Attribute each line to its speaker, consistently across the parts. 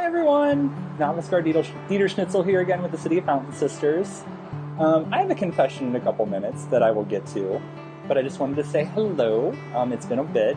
Speaker 1: everyone, Novice Guard Dieter Schnitzel here again with the City of Fountain Sisters. I have a confession in a couple minutes that I will get to, but I just wanted to say hello. It's been a bit,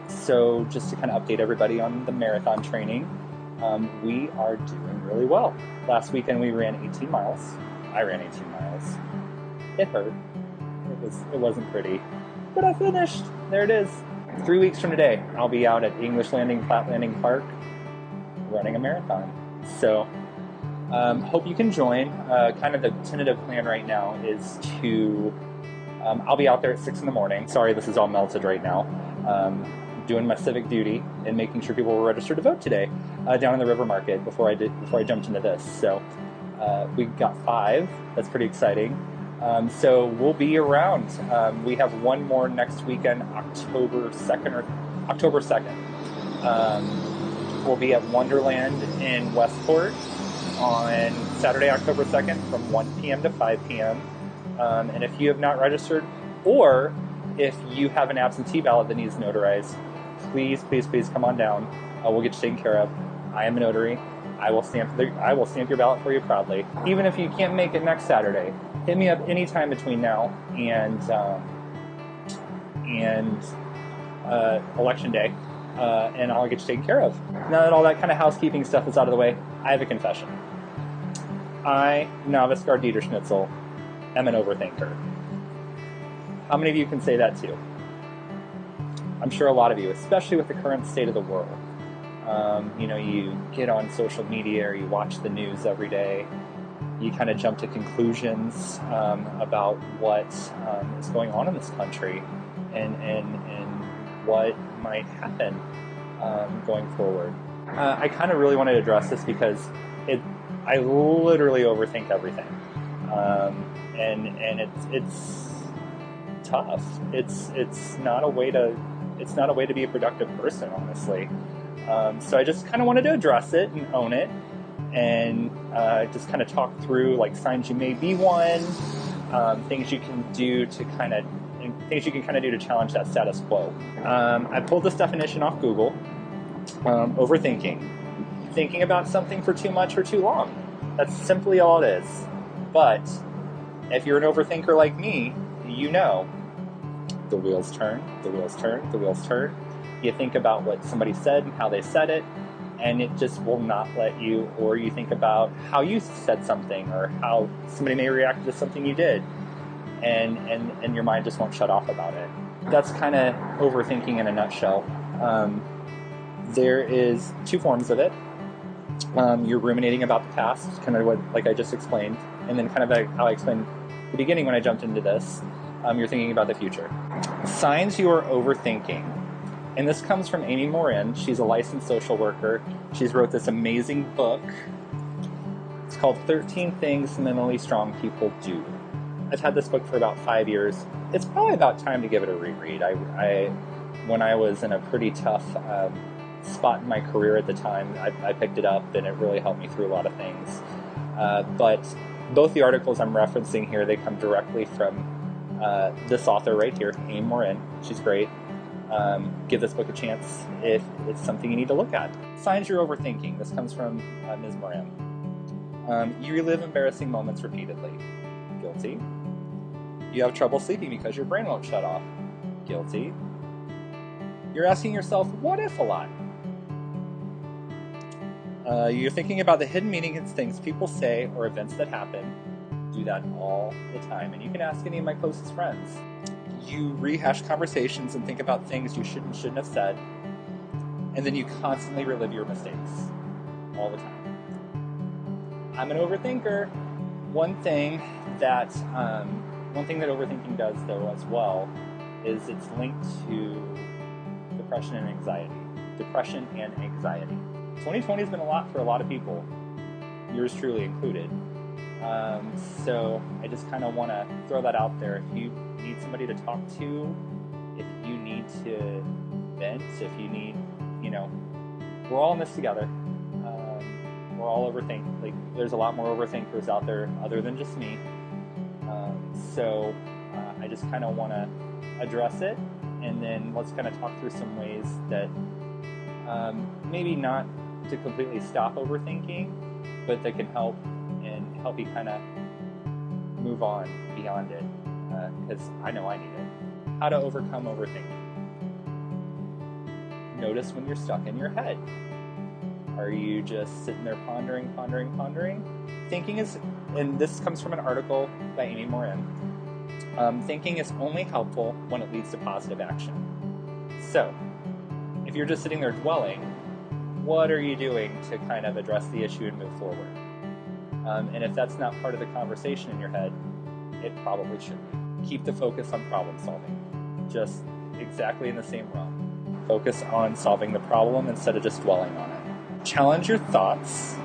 Speaker 1: so just to kind of update everybody on the marathon training, we are doing really well. Last weekend we ran 18 miles. I ran 18 miles. It hurt. It wasn't pretty, but I finished. There it is. 3 weeks from today, I'll be out at English Landing, Platte Landing Park, running a marathon. So, hope you can join. Kind of the tentative plan right now is to, I'll be out there at 6 in the morning. Sorry, this is all melted right now. Doing my civic duty and making sure people were registered to vote today down in the River Market before I jumped into this. So, we got 5. That's pretty exciting. So we'll be around. We have one more next weekend, October 2nd. We'll be at Wonderland in Westport on Saturday, October 2nd from 1 p.m. to 5 p.m. And if you have not registered, or if you have an absentee ballot that needs notarized, please come on down. We'll get you taken care of. I am a notary. I will stamp your ballot for you proudly. Even if you can't make it next Saturday, hit me up anytime between now and Election Day, and I'll get you taken care of. Now that all that kind of housekeeping stuff is out of the way, I have a confession. I, Novice Guard Dieter Schnitzel, am an overthinker. How many of you can say that too? I'm sure a lot of you, especially with the current state of the world. You get on social media or you watch the news every day. You kind of jump to conclusions about what is going on in this country and what might happen going forward. I kind of really wanted to address this because I literally overthink everything, and it's tough. It's not a way to be a productive person, honestly. So I just kind of wanted to address it and own it. And just kind of talk through like signs you may be one, things you can do to kind of do to challenge that status quo. I pulled this definition off Google. Overthinking, thinking about something for too much or too long. That's simply all it is. But if you're an overthinker like me, you know the wheels turn, the wheels turn, the wheels turn. You think about what somebody said and how they said it, and it just will not let you, or you think about how you said something or how somebody may react to something you did, and your mind just won't shut off about it. That's kind of overthinking in a nutshell. There is 2 forms of it. You're ruminating about the past, kind of like I just explained, and then kind of like how I explained at the beginning when I jumped into this, you're thinking about the future. Signs you are overthinking. And this comes from Amy Morin. She's a licensed social worker. She's wrote this amazing book. It's called 13 Things Mentally Strong People Do. I've had this book for about 5 years. It's probably about time to give it a reread. When I was in a pretty tough spot in my career at the time, I picked it up, and it really helped me through a lot of things. But both the articles I'm referencing here, they come directly from this author right here, Amy Morin. She's great. Give this book a chance if it's something you need to look at. Signs you're overthinking. This comes from Ms. Moran. You relive embarrassing moments repeatedly. Guilty. You have trouble sleeping because your brain won't shut off. Guilty. You're asking yourself, what if a lot? You're thinking about the hidden meanings things people say or events that happen. Do that all the time. And you can ask any of my closest friends. You rehash conversations and think about things you shouldn't have said, and then you constantly relive your mistakes all the time. I'm an overthinker. One thing that overthinking does, though, as well, is it's linked to depression and anxiety. 2020 has been a lot for a lot of people, yours truly included. So I just kind of want to throw that out there. If you need somebody to talk to, if you need to vent, if you need, we're all in this together. We're all overthinking. Like, there's a lot more overthinkers out there other than just me. So I just kind of want to address it, and then let's kind of talk through some ways that maybe not to completely stop overthinking, but that can help you kind of move on beyond it, because I know I need it. How to overcome overthinking. Notice when you're stuck in your head. Are you just sitting there pondering? Thinking is, and this comes from an article by Amy Morin, thinking is only helpful when it leads to positive action. So, if you're just sitting there dwelling, what are you doing to kind of address the issue and move forward? And if that's not part of the conversation in your head, it probably should be. Keep the focus on problem solving. Just exactly in the same realm. Focus on solving the problem instead of just dwelling on it. Challenge your thoughts.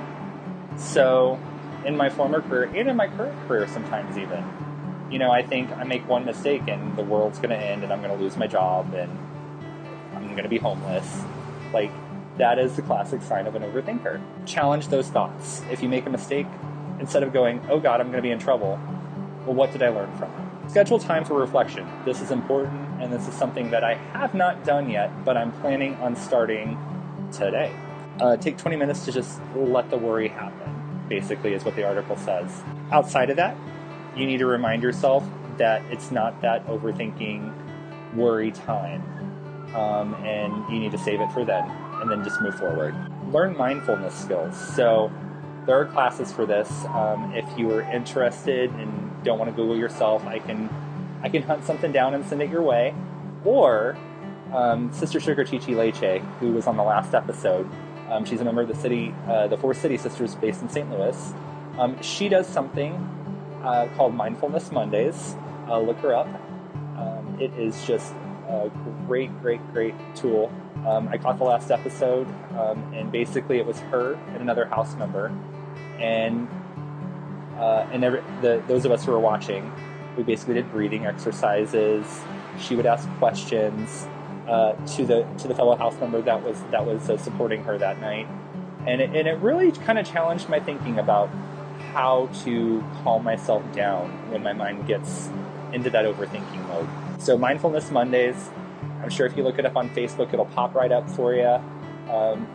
Speaker 1: So, in my former career, and in my current career sometimes even, I think I make one mistake and the world's going to end and I'm going to lose my job and I'm going to be homeless. Like, that is the classic sign of an overthinker. Challenge those thoughts. If you make a mistake, instead of going, oh God, I'm going to be in trouble, well, what did I learn from it? Schedule time for reflection. This is important, and this is something that I have not done yet, but I'm planning on starting today. Take 20 minutes to just let the worry happen, basically is what the article says. Outside of that, you need to remind yourself that it's not that overthinking worry time, and you need to save it for then, and then just move forward. Learn mindfulness skills. So there are classes for this. If you are interested and don't want to Google yourself, I can hunt something down and send it your way. Or Sister Sugar Chichi Leche, who was on the last episode, she's a member of the Four City Sisters based in St. Louis. She does something called Mindfulness Mondays. Look her up. It is just a great tool. I caught the last episode, and basically it was her and another house member, and those of us who were watching, we basically did breathing exercises. She would ask questions to the fellow house member that was supporting her that night, and it really kind of challenged my thinking about how to calm myself down when my mind gets into that overthinking mode. So Mindfulness Mondays. I'm sure if you look it up on Facebook, it'll pop right up for you.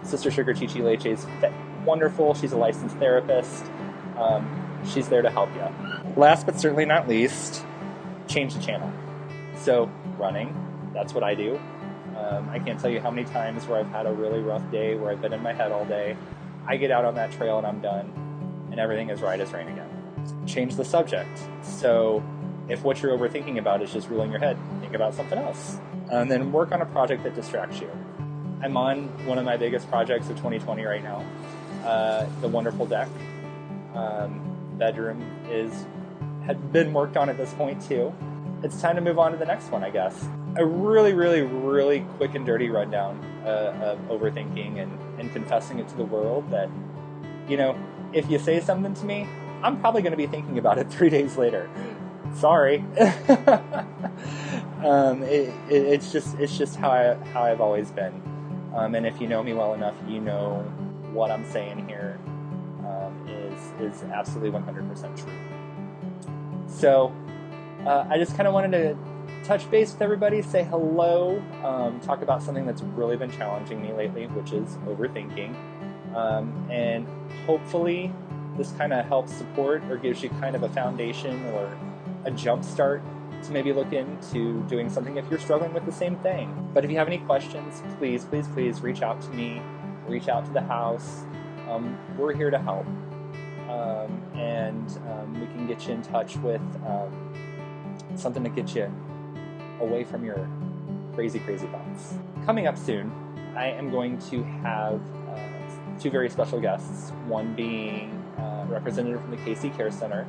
Speaker 1: Sister Sugar Chichi Leche is wonderful. She's a licensed therapist. She's there to help you. Last but certainly not least, change the channel. So running, that's what I do. I can't tell you how many times where I've had a really rough day, where I've been in my head all day. I get out on that trail and I'm done, and everything is right as rain again. Change the subject. So if what you're overthinking about is just ruling your head, think about something else. And then work on a project that distracts you. I'm on one of my biggest projects of 2020 right now. The wonderful deck. Bedroom had been worked on at this point too. It's time to move on to the next one, I guess. A really quick and dirty rundown of overthinking and confessing it to the world that, if you say something to me, I'm probably going to be thinking about it 3 days later. Sorry. It's just how I've always been. And if you know me well enough, you know what I'm saying here is absolutely 100% true. So I just kind of wanted to touch base with everybody, say hello, talk about something that's really been challenging me lately, which is overthinking. And hopefully this kind of helps support or gives you kind of a foundation or a jump start to maybe look into doing something if you're struggling with the same thing. But if you have any questions, please reach out to me, reach out to the house. We're here to help. And we can get you in touch with something to get you away from your crazy thoughts. Coming up soon, I am going to have 2 very special guests, one being a representative from the KC Care Center,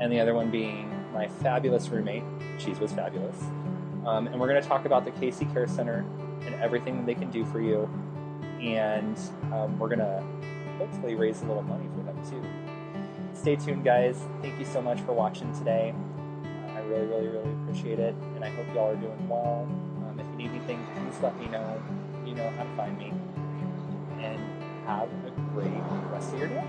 Speaker 1: and the other one being my fabulous roommate. She was fabulous. And we're going to talk about the KC Care Center and everything that they can do for you. And we're going to hopefully raise a little money for them too. Stay tuned, guys. Thank you so much for watching today. I really appreciate it. And I hope y'all are doing well. If you need anything, please let me know. You know how to find me. And have a great rest of your day.